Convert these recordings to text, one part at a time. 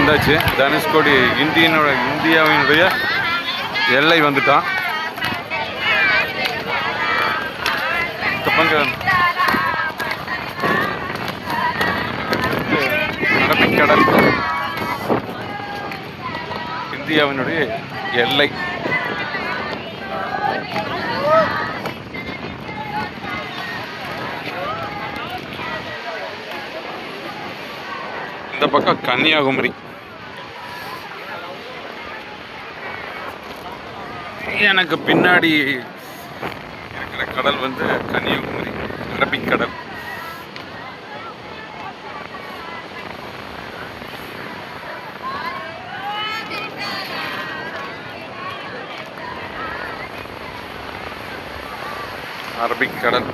வந்தாச்சு. தனுஷ்கோடி இந்தியாவினுடைய எல்லை வந்துட்டான். அரபிக்கடல் இந்தியாவினுடைய எல்லை. இந்த பக்கம் கன்னியாகுமரி. எனக்கு பின்னாடி இருக்கிற கடல் வந்து கன்னியாகுமரி அரபிக்கடல். அரபிக்கடல்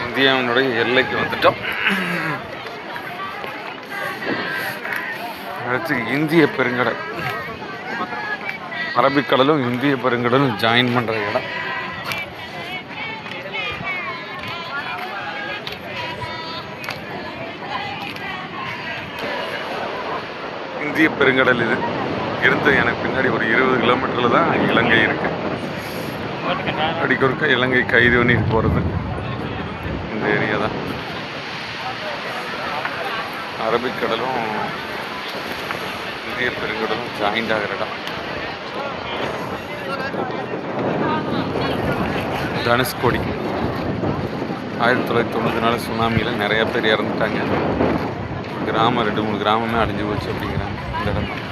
இந்தியாவினுடைய எல்லைக்கு வந்துட்டோம். அடுத்து இந்திய பெருங்கடல். அரபிக்கடலும் இந்திய பெருங்கடலும் ஜாயின் பண்ற இடம். இந்திய பெருங்கடல் இது இருந்து எனக்கு பின்னாடி ஒரு 20 கிலோமீட்டரில் தான் இலங்கை இருக்கு. அடிக்கொருக்க இலங்கை கைது பண்ணி போகிறது இந்த ஏரியா தான். அரபிக்கடலும் இந்திய பெருங்கடலும் ஜாயிண்ட் ஆகிற இடம். தனுஷ்கோடி 1994 சுனாமியில் நிறைய பேர் இறந்துட்டாங்க. கிராமம் 2-3 கிராமமே அழிஞ்சு போச்சு அப்படிங்கிறாங்க இந்த இடம் தான்.